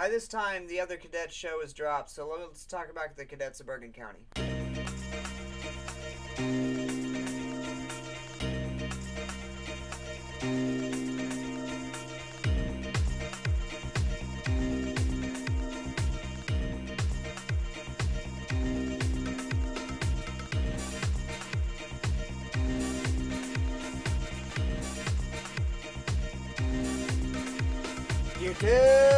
By this time, the other Cadets show has dropped, so let's talk about the Cadets of Bergen County. YouTube!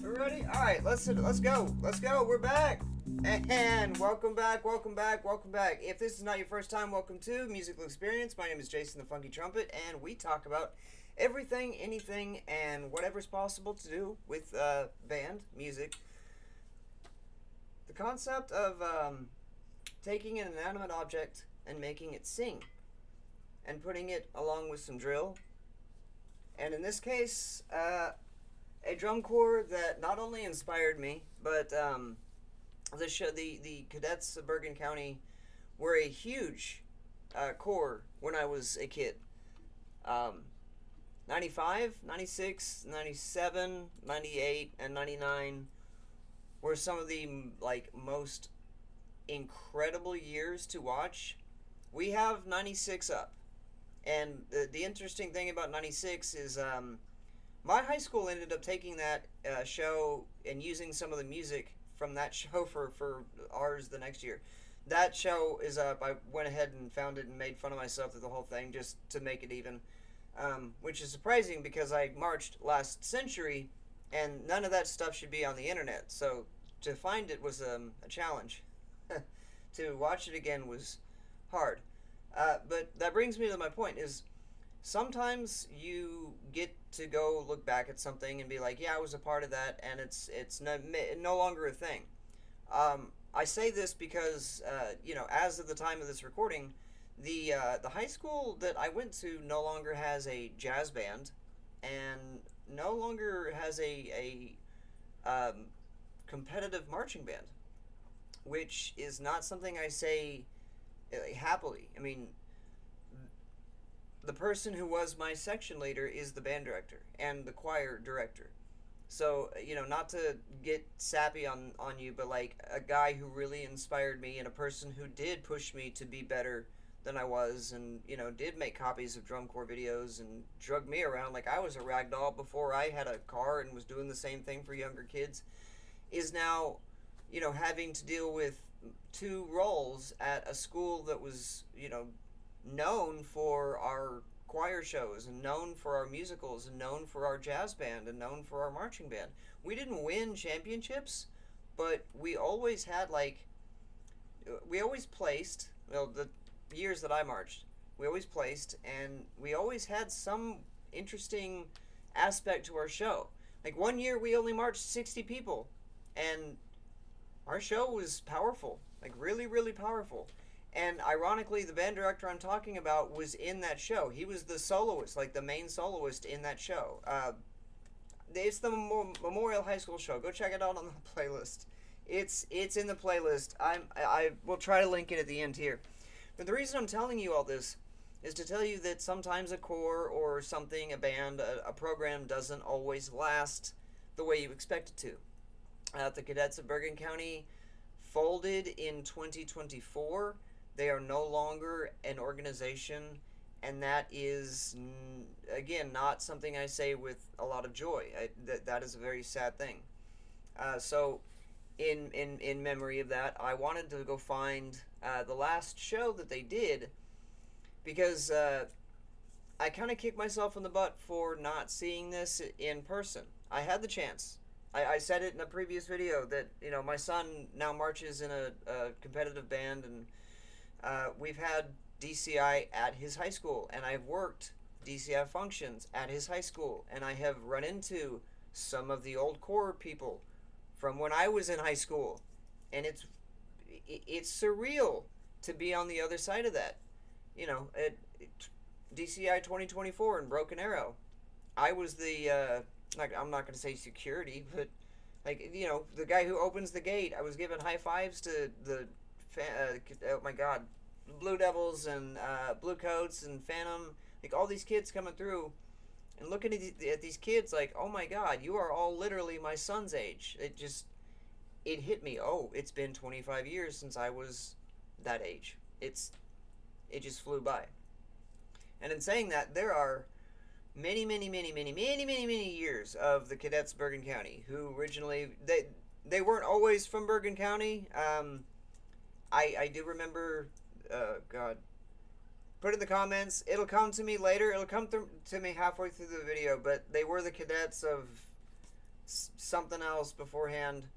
Ready? All right, let's go. Let's go. We're back. And welcome back. If this is not your first time, welcome to Musical Experience. My name is Jason the Funky Trumpet, and we talk about everything, anything, and whatever's possible to do with band, music. The concept of taking an inanimate object and making it sing, and putting it along with some drill. And in this case, a drum corps that not only inspired me, but the Cadets of Bergen County were a huge corps when I was a kid. 95, 96, 97, 98, and 99 were some of the most incredible years to watch. We have 96 up, and the interesting thing about 96 is my high school ended up taking that show and using some of the music from that show for ours the next year. That show is up. I went ahead and found it and made fun of myself through the whole thing just to make it even, which is surprising because I marched last century and none of that stuff should be on the internet. So to find it was a challenge. To watch it again was hard. But that brings me to my point is sometimes you get to go look back at something and be like, yeah, I was a part of that, and it's no longer a thing. I say this because, as of the time of this recording, the high school that I went to no longer has a jazz band, and no longer has a competitive marching band, which is not something I say happily. I mean, the person who was my section leader is the band director and the choir director. So, not to get sappy on you, but like a guy who really inspired me and a person who did push me to be better than I was and, did make copies of drum corps videos and drug me around like I was a rag doll before I had a car and was doing the same thing for younger kids, is now, having to deal with two roles at a school that was, known for our choir shows and known for our musicals and known for our jazz band and known for our marching band. We didn't win championships, but we always had we always placed, the years that I marched, we always placed, and we always had some interesting aspect to our show. Like one year we only marched 60 people and our show was powerful, like really, really powerful. And ironically, the band director I'm talking about was in that show. He was the soloist, like the main soloist in that show. It's the Memorial High School show. Go check it out on the playlist. It's in the playlist. I will try to link it at the end here. But the reason I'm telling you all this is to tell you that sometimes a corps or something, a band, a program doesn't always last the way you expect it to. The Cadets of Bergen County folded in 2024. They are no longer an organization, and that is, again, not something I say with a lot of joy. That is a very sad thing. So in memory of that, I wanted to go find the last show that they did, because I kind of kicked myself in the butt for not seeing this in person. I had the chance. I said it in a previous video that, you know, my son now marches in a competitive band, and we've had DCI at his high school, and I've worked DCI functions at his high school, and I have run into some of the old core people from when I was in high school, and it's surreal to be on the other side of that. You know, DCI 2024 in Broken Arrow, I was the like, I'm not going to say security, but like, you know, the guy who opens the gate. I was giving high fives to the oh my god, Blue Devils and Blue Coats and Phantom, like all these kids coming through, and looking at these kids like, oh my god, you are all literally my son's age. It hit me. Oh, it's been 25 years since I was that age. It just flew by. And in saying that, there are many years of the Cadets Bergen County who originally, they weren't always from Bergen County. I do remember, God, put in the comments, it'll come to me later, it'll come to me halfway through the video, but they were the cadets of something else beforehand.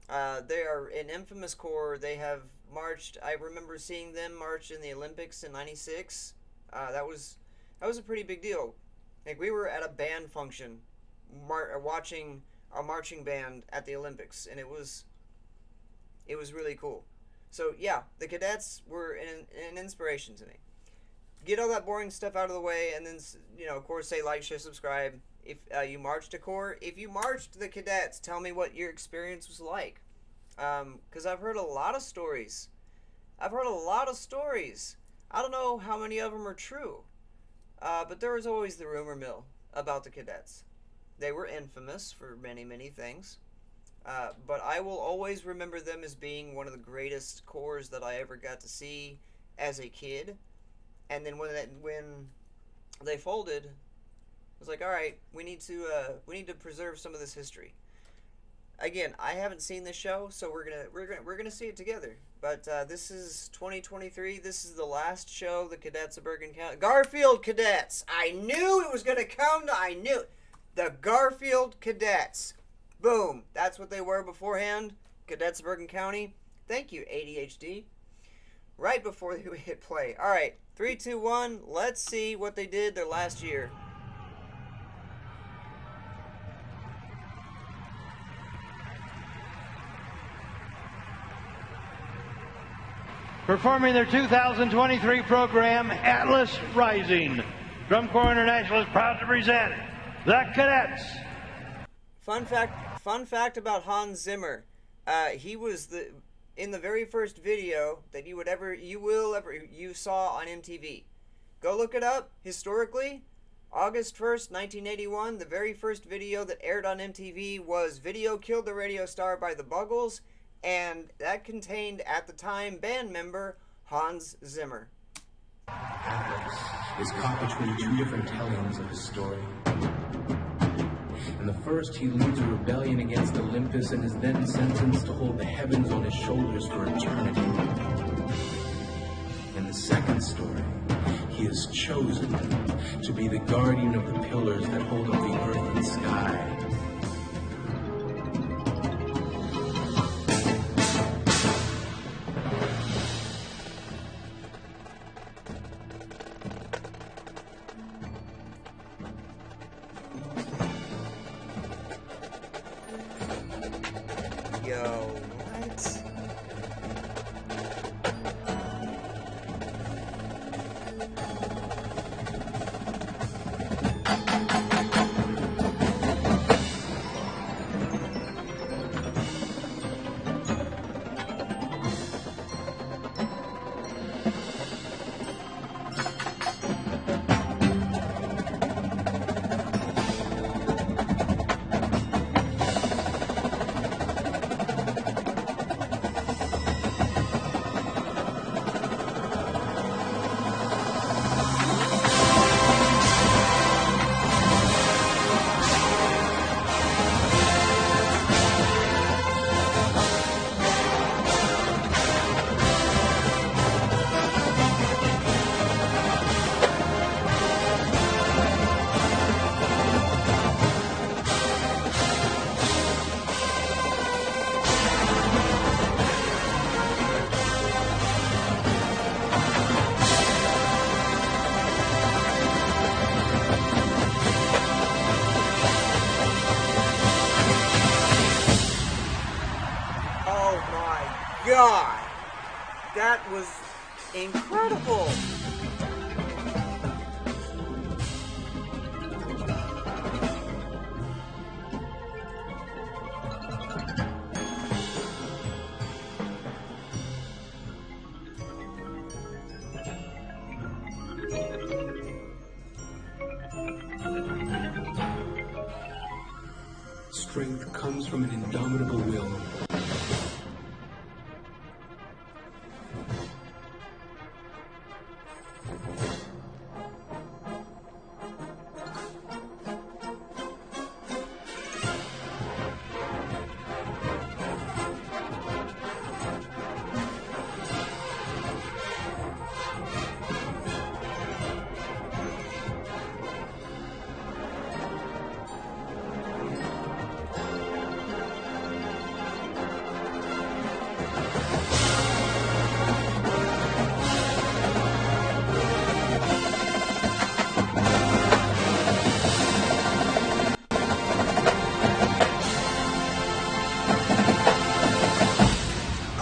They are an infamous corps. They have marched, I remember seeing them march in the Olympics in '96. That was a pretty big deal. Like, we were at a band function, watching a marching band at the Olympics, and it was really cool. So yeah, the cadets were an inspiration to me. Get all that boring stuff out of the way, and then, you know, of course, say like, share, subscribe. If you marched a corps, if you marched the cadets, tell me what your experience was like. Because I've heard a lot of stories. I don't know how many of them are true. But there was always the rumor mill about the cadets. They were infamous for many things. But I will always remember them as being one of the greatest corps that I ever got to see as a kid. And then when they folded, I was like, all right, we need to preserve some of this history. Again, I haven't seen this show, so we're gonna see it together. But this is 2023. This is the last show the Cadets of Bergen County. Garfield Cadets. I knew it was gonna come. I knew it. The Garfield Cadets. Boom. That's what they were beforehand. Cadets of Bergen County. Thank you, ADHD. Right before we hit play. All right, 3, 2, 1. Let's see what they did their last year. Performing their 2023 program, Atlas Rising. Drum Corps International is proud to present the Cadets. Fun fact about Hans Zimmer. He was in the very first video that you saw on MTV. Go look it up. Historically, August 1st, 1981, the very first video that aired on MTV was Video Killed the Radio Star by the Buggles, and that contained, at the time, band member Hans Zimmer. Atlas is caught between two different tellings of his story. In the first, he leads a rebellion against Olympus and is then sentenced to hold the heavens on his shoulders for eternity. In the second story, he is chosen to be the guardian of the pillars that hold up the earth and sky. Yo, what? God, that was incredible. Strength comes from an indomitable will.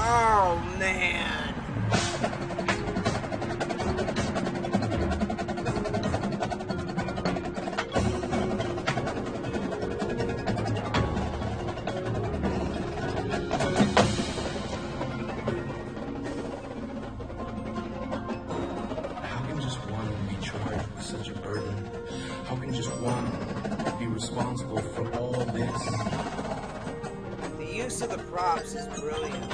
Oh, man. How can just one be charged with such a burden? How can just one be responsible for all this? The use of the props is brilliant.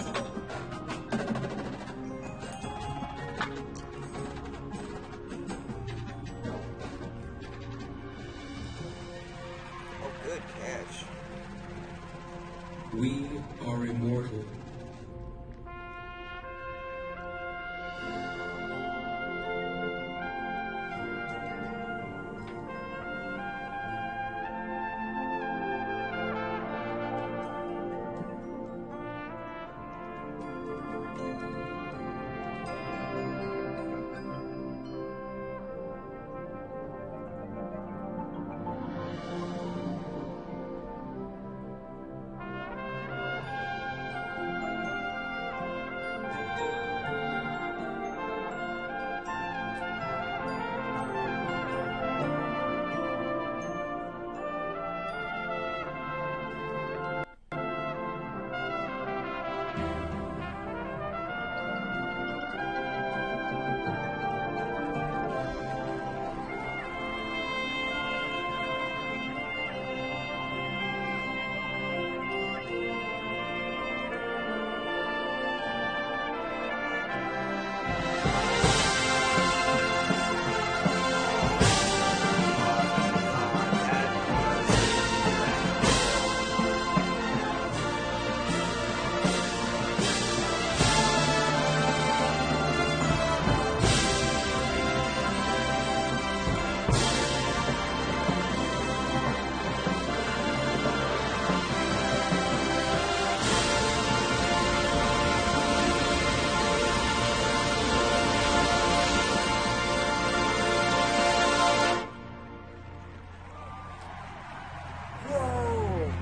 Oh, good catch. We are immortal.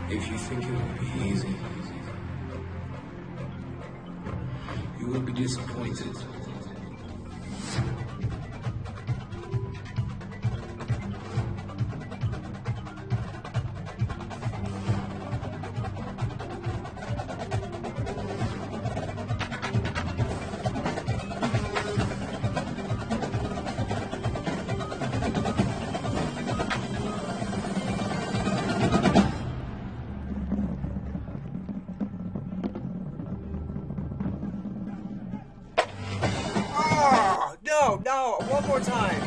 If you think it will be easy, you will be disappointed. Oh, no, one more time.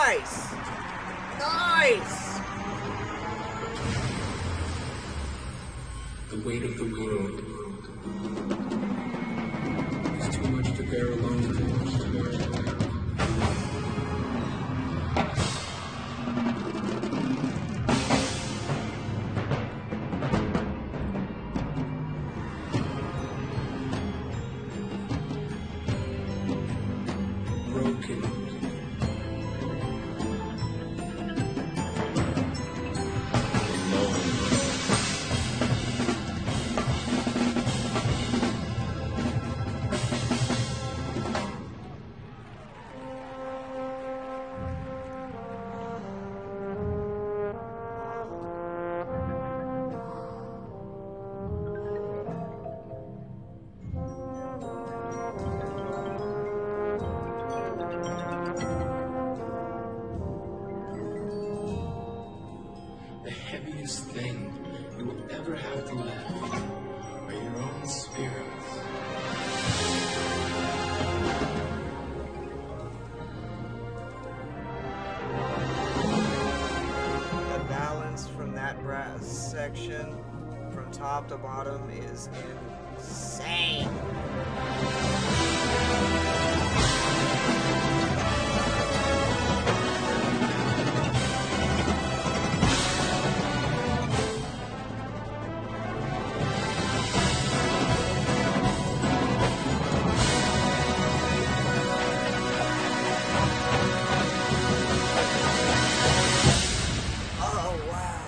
Nice! Nice! The weight of the world is too much to bear alone. Broken. The heaviest thing you will ever have to lift are your own spirits. The balance from that brass section, from top to bottom, is insane. Oh, wow.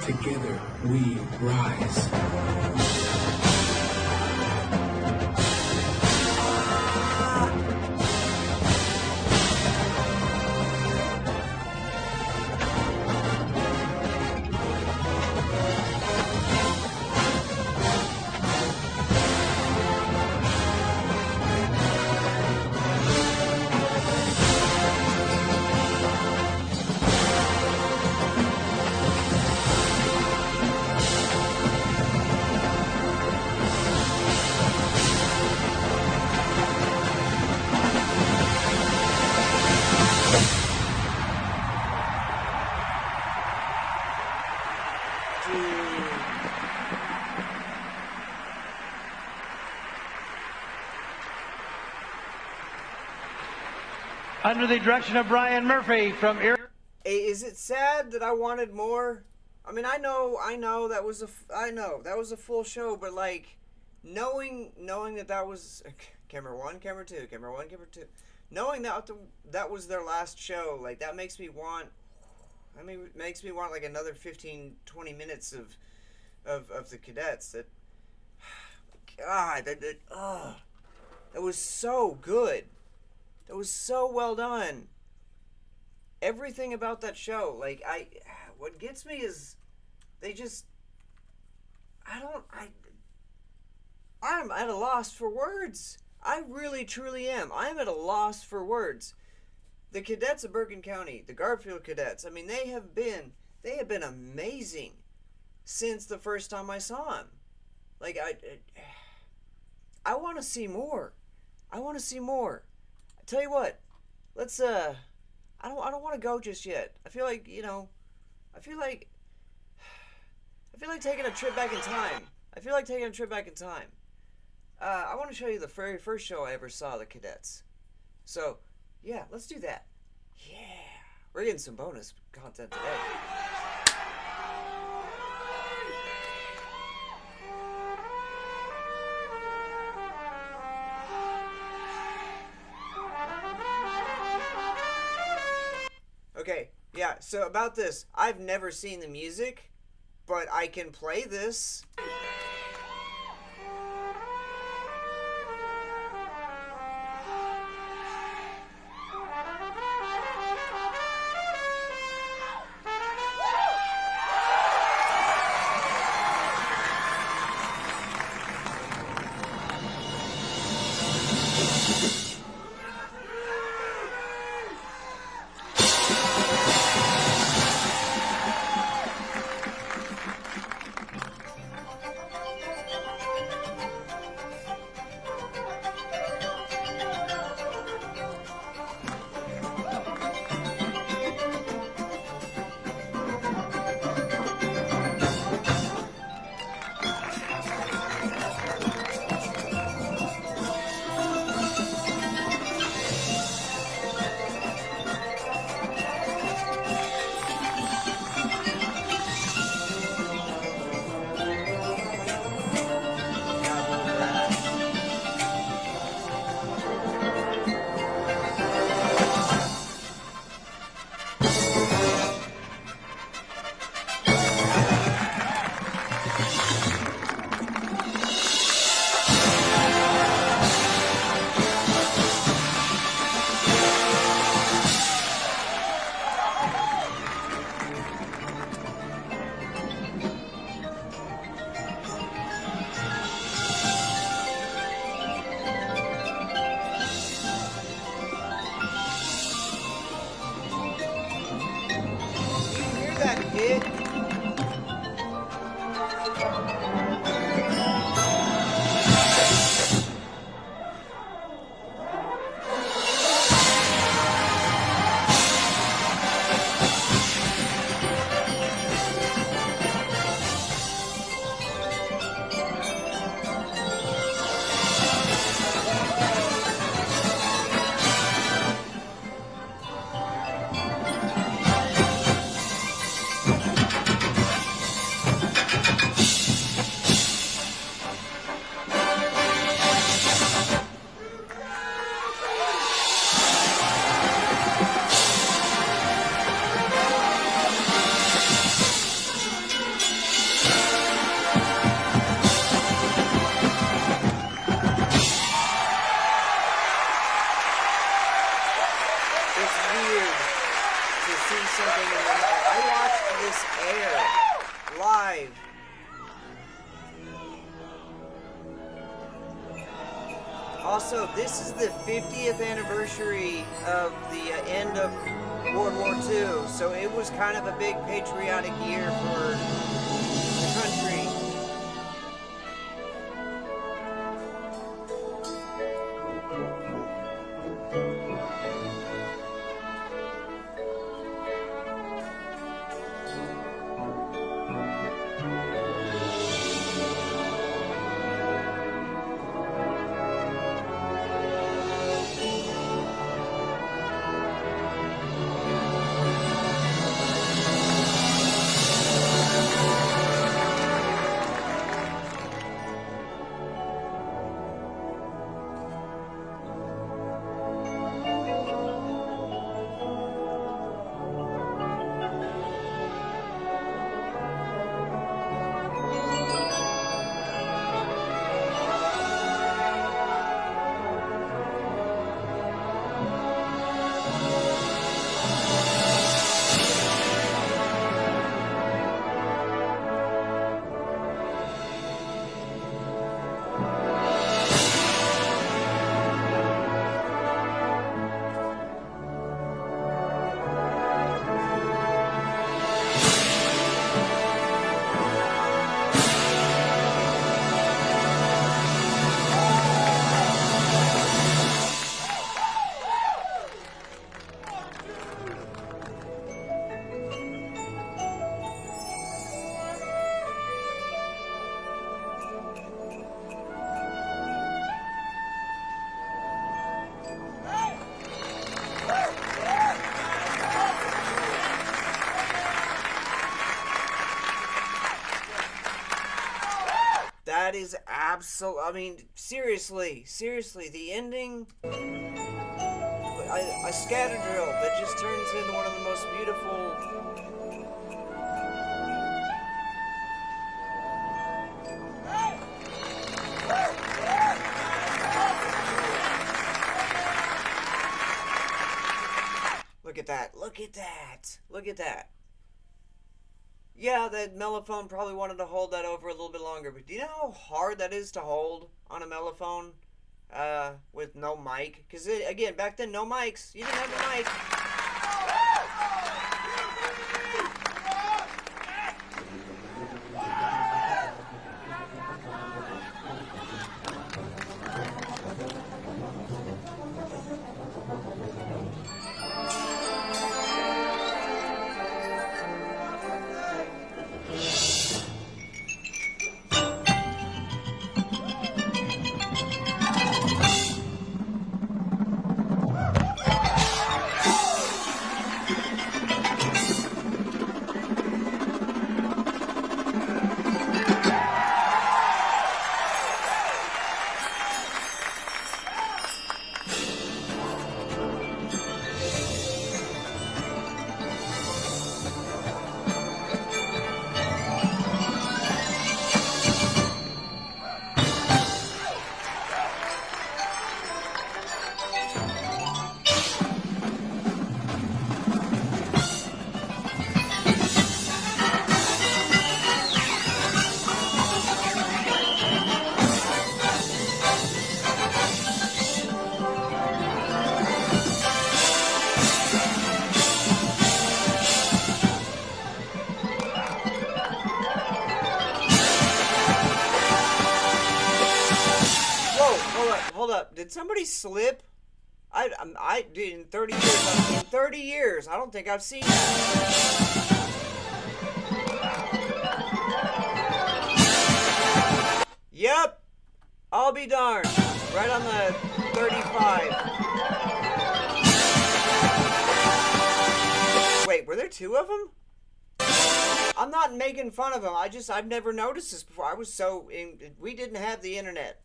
Together we rise. Dude. Under the direction of Brian Murphy from Hey, is it sad that I wanted more? I mean, I know that was a full show, but like, knowing that was camera one, camera two, knowing that was their last show, like that makes me want. I mean, it makes me want like another 15, 20 minutes of the Cadets. God, that was so good. That was so well done. Everything about that show, like what gets me is they just, I'm at a loss for words. I really truly am. I'm at a loss for words. The Cadets of Bergen County, the Garfield Cadets, I mean, they have been amazing since the first time I saw them. Like I want to see more. I want to see more. I tell you what, let's I don't want to go just yet. I feel like, I feel like taking a trip back in time. I feel like taking a trip back in time. I want to show you the very first show I ever saw, the Cadets. So, yeah, let's do that. Yeah. We're getting some bonus content today. Okay, yeah, so about this, I've never seen the music, but I can play this. That hit. Live. Also, this is the 50th anniversary of the end of World War II, so it was kind of a big patriotic year for the country. that is absolute. I mean, seriously, the ending. A scatter drill that just turns into one of the most beautiful. Look at that. Look at that. Look at that. Yeah, that mellophone probably wanted to hold that over a little bit longer, but do you know how hard that is to hold on a mellophone with no mic? Because, again, back then, no mics. You didn't have a mic. Hold up. Did somebody slip? Dude, in 30 years, in 30 years, I don't think I've seen that. Yep. I'll be darned. Right on the 35. Wait, were there two of them? I'm not making fun of them. I've never noticed this before. We didn't have the internet.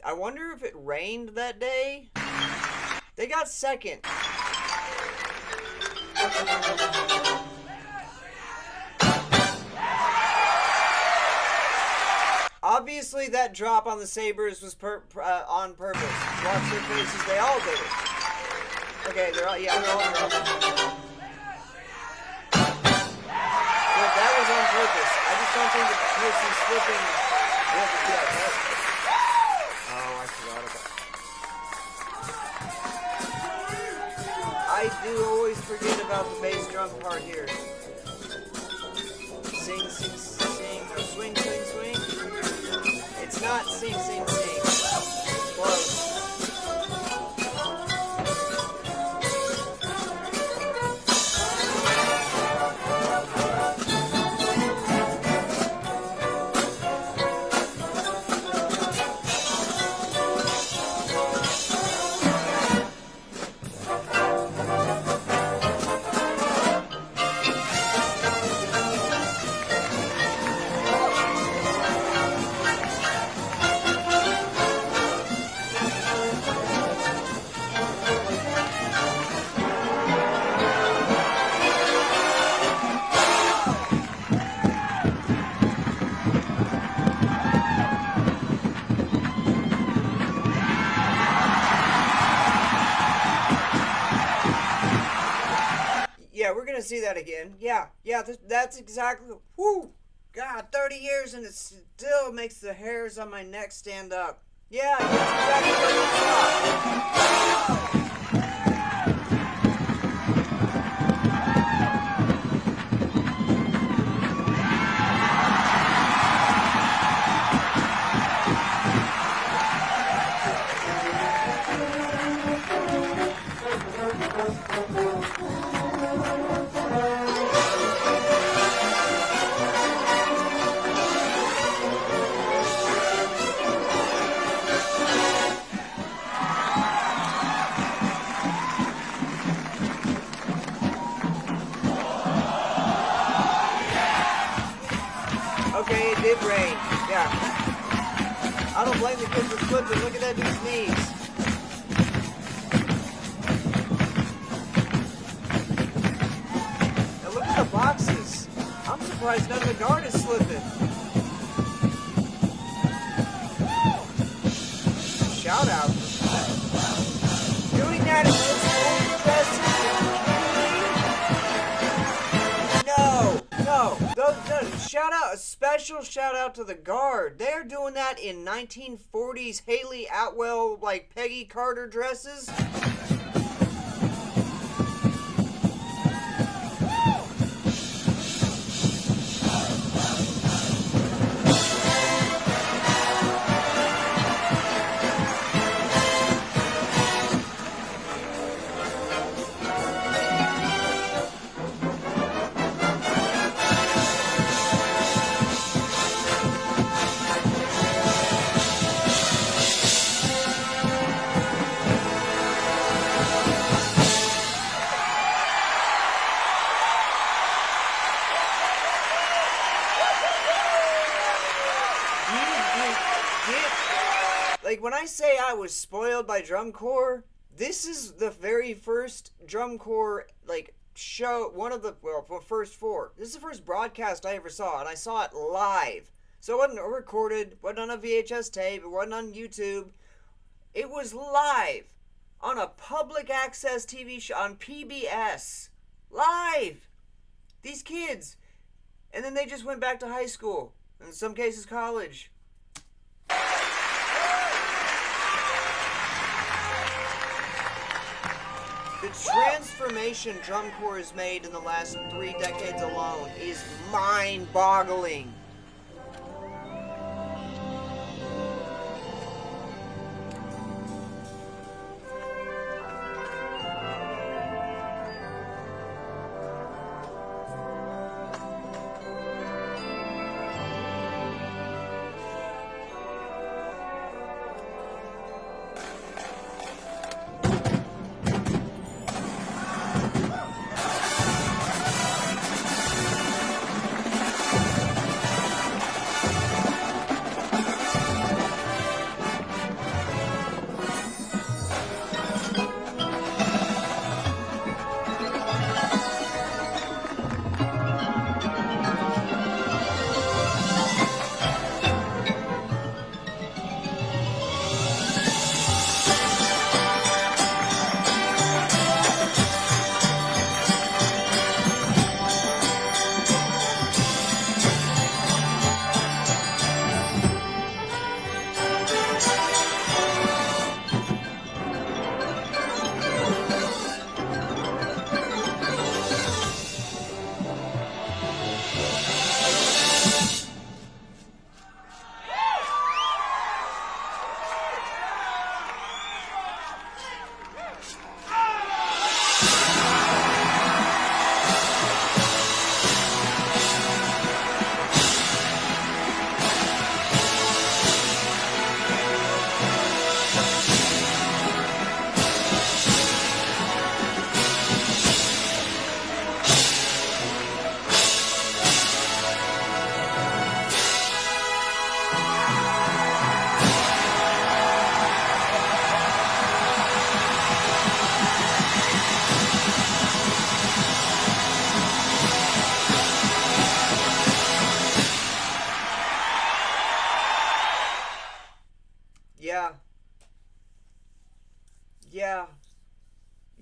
I wonder if it rained that day. They got second. Obviously, that drop on the Sabres was on purpose. Watch their faces; they all did it. Okay, they're all. Yeah, they're all. But that was on purpose. I just don't think the person slipping. Oh, I forgot about. I do always forget about the bass drum part here. Sing, sing, sing, or swing, swing, swing. It's not sing, sing, sing. It's close. Yeah, we're gonna see that again. Yeah, that's exactly. Whoo! God, 30 years and it still makes the hairs on my neck stand up. Yeah, that's exactly where we stopped. did rain. Yeah. I don't blame the kid for slipping. Look at that dude's knees. Now look at the boxes. I'm surprised none of the guard is slipping. Shout out. Doing that in those old dresses? Shout out, a special shout out to the guard. They're doing that in 1940s Haley Atwell, like Peggy Carter dresses. Like, when I say I was spoiled by drum corps, this is the very first drum corps, like, show, one of the, well, first four. This is the first broadcast I ever saw, and I saw it live. So it wasn't recorded, wasn't on a VHS tape, it wasn't on YouTube. It was live on a public access TV show on PBS. Live! These kids. And then they just went back to high school, in some cases college. The transformation drum corps has made in the last 3 decades alone is mind-boggling.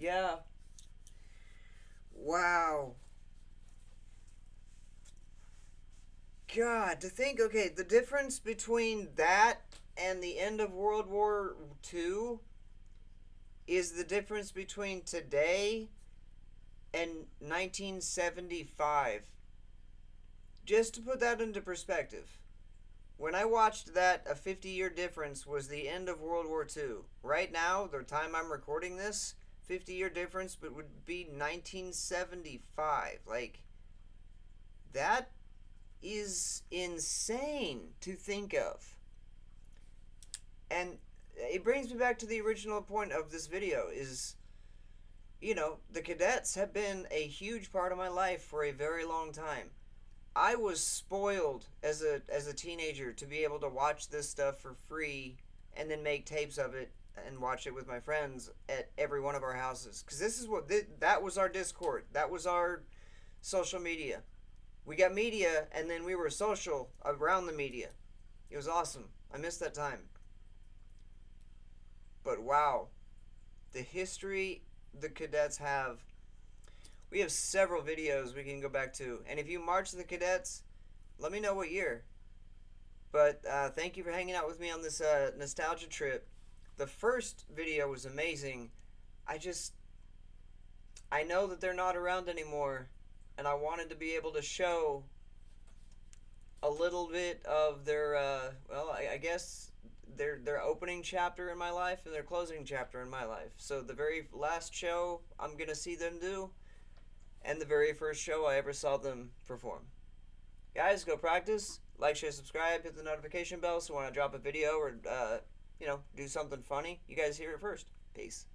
Yeah. Wow. God, to think, okay, the difference between that and the end of World War II is the difference between today and 1975. Just to put that into perspective, when I watched that, a 50-year difference was the end of World War II. Right now, the time I'm recording this, 50-year difference but would be 1975. Like, that is insane to think of. And it brings me back to the original point of this video is, you know, the Cadets have been a huge part of my life for a very long time. I was spoiled as a teenager to be able to watch this stuff for free and then make tapes of it and watch it with my friends at every one of our houses. Because this is what that was our Discord. That was our social media. We got media, and then we were social around the media. It was awesome. I miss that time. But wow, the history the cadets have. We have several videos we can go back to. And if you march the cadets, let me know what year. But thank you for hanging out with me on this nostalgia trip. The first video was amazing. I know that they're not around anymore, and I wanted to be able to show a little bit of their, I guess their opening chapter in my life and their closing chapter in my life. So the very last show I'm going to see them do, and the very first show I ever saw them perform. Guys, go practice. Like, share, subscribe, hit the notification bell so when I drop a video or, do something funny, you guys hear it first. Peace.